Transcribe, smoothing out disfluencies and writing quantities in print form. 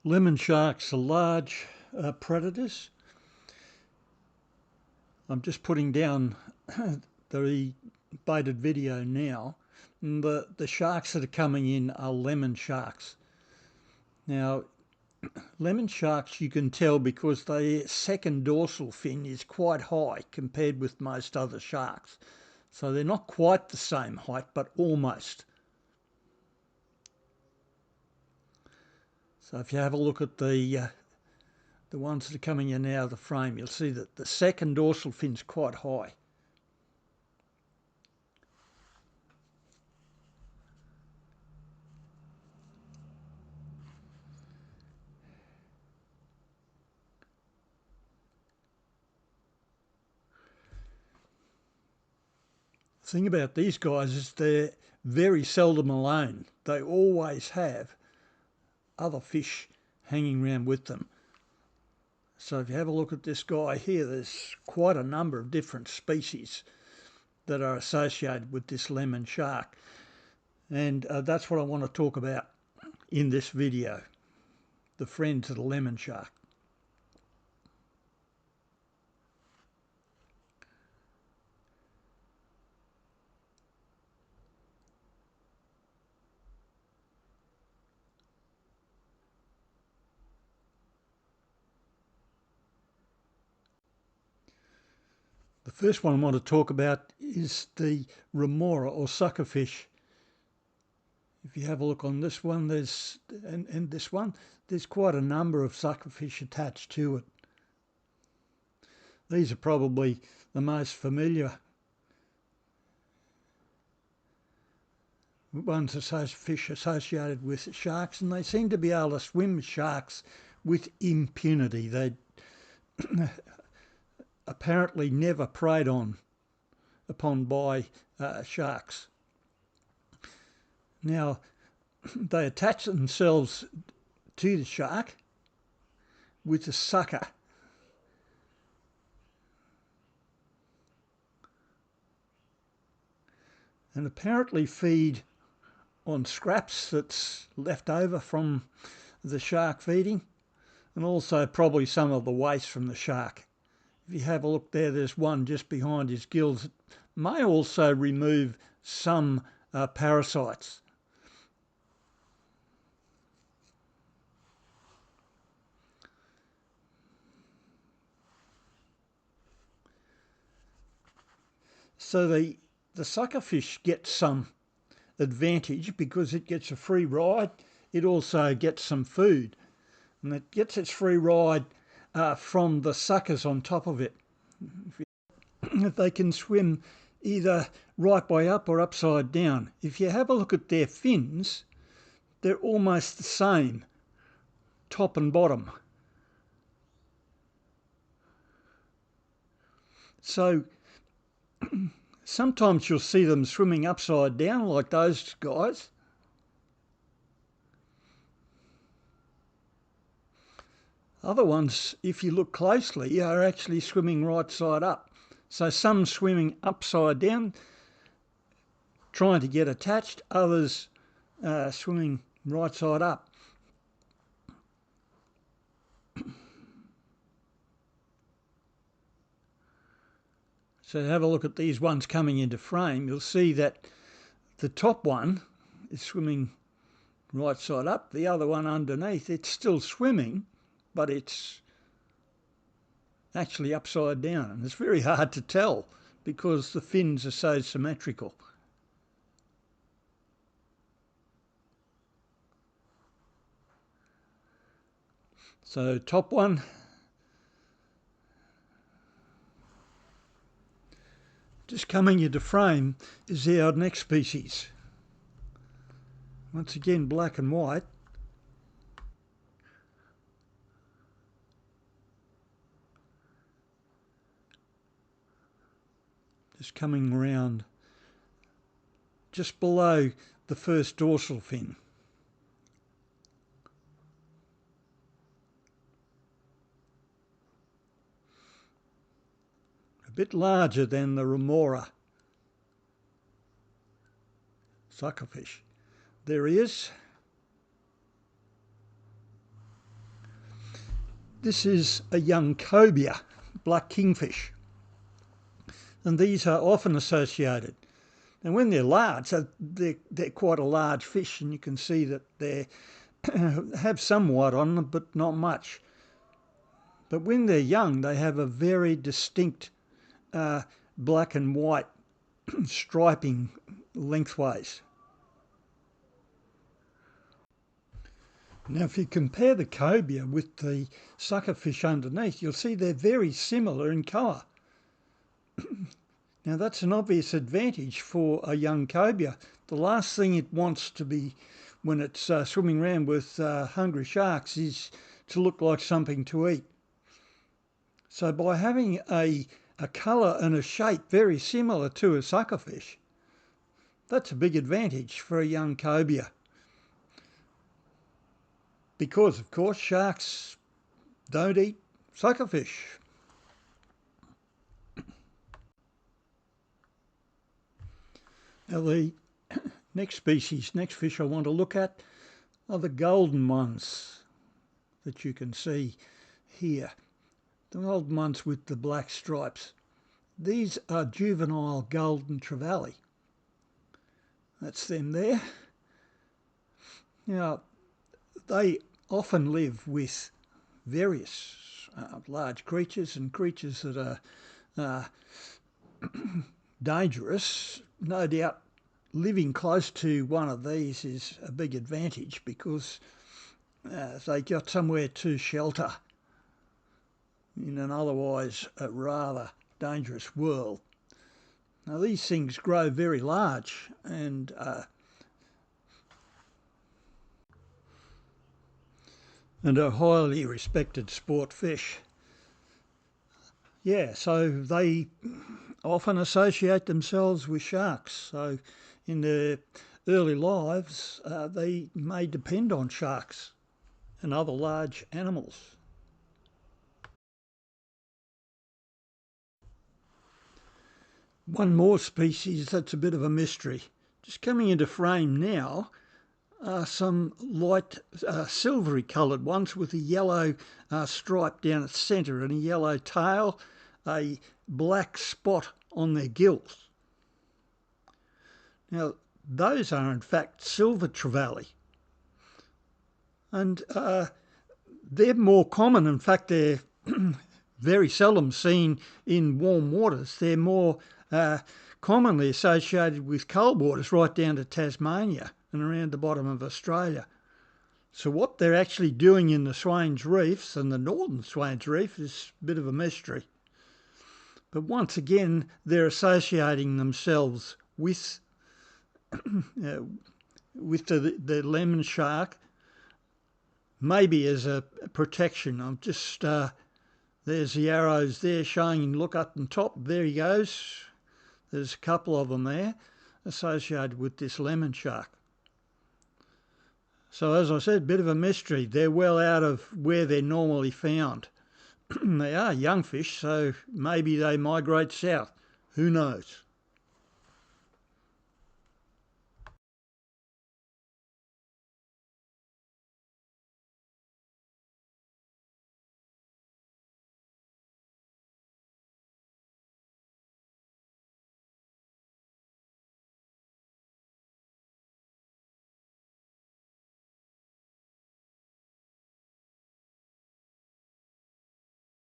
Lemon sharks are large predators. I'm just putting down the baited video now. And the sharks that are coming in are lemon sharks. Now, lemon sharks you can tell because their second dorsal fin is quite high compared with most other sharks. So they're not quite the same height, but almost. So if you have a look at the ones that are coming in out of the frame, you'll see that the second dorsal fin's quite high. The thing about these guys is they're very seldom alone. They always have other fish hanging around with them. So if you have a look at this guy here, there's quite a number of different species that are associated with this lemon shark. And that's what I want to talk about in this video, the friends of the lemon shark. The first one I want to talk about is the remora or suckerfish. If you have a look on this one, and this one, there's quite a number of suckerfish attached to it. These are probably the most familiar ones, fish associated with sharks, and they seem to be able to swim sharks with impunity. They apparently never preyed upon by sharks. Now, they attach themselves to the shark with a sucker. And apparently feed on scraps that's left over from the shark feeding, and also probably some of the waste from the shark. If you have a look there, there's one just behind his gills. It may also remove some parasites. So the suckerfish gets some advantage because it gets a free ride. It also gets some food, and it gets its free ride from the suckers on top of it. They can swim either right way up or upside down. If you have a look at their fins, they're almost the same, top and bottom. So sometimes you'll see them swimming upside down like those guys. Other ones, if you look closely, are actually swimming right side up. So some swimming upside down, trying to get attached, others swimming right side up. So have a look at these ones coming into frame. You'll see that the top one is swimming right side up. The other one underneath, it's still swimming, but it's actually upside down. And it's very hard to tell because the fins are so symmetrical. So top one, just coming into frame is our next species. Once again, black and white. Just coming around just below the first dorsal fin. A bit larger than the remora suckerfish. There he is. This is a young cobia, black kingfish, and these are often associated. And when they're large, they're quite a large fish, and you can see that they have some white on them, but not much. But when they're young, they have a very distinct black and white striping lengthways. Now, if you compare the cobia with the suckerfish underneath, you'll see they're very similar in colour. Now, that's an obvious advantage for a young cobia. The last thing it wants to be when it's swimming around with hungry sharks is to look like something to eat. So by having a colour and a shape very similar to a suckerfish, that's a big advantage for a young cobia. Because, of course, sharks don't eat suckerfish. Now, the next fish I want to look at are the golden ones that you can see here. The golden ones with the black stripes. These are juvenile golden trevally. That's them there. Now, they often live with various large creatures and creatures that are dangerous. No doubt living close to one of these is a big advantage because they got somewhere to shelter in an otherwise rather dangerous world. Now, these things grow very large and are highly respected sport fish. Yeah, so they often associate themselves with sharks. So in their early lives, they may depend on sharks and other large animals. One more species that's a bit of a mystery. Just coming into frame now are some light silvery coloured ones with a yellow stripe down its centre and a yellow tail, a black spot on their gills. Now, those are in fact silver trevally, and they're more common. In fact, they're very seldom seen in warm waters. They're more commonly associated with cold waters right down to Tasmania and around the bottom of Australia. So what they're actually doing in the Swains reefs and the northern Swains reef is a bit of a mystery. But once again, they're associating themselves with the lemon shark, maybe as a protection. I'm just there's the arrows there showing, look up and top, there he goes. There's a couple of them there associated with this lemon shark. So as I said, a bit of a mystery. They're well out of where they're normally found. They are young fish, so maybe they migrate south. Who knows?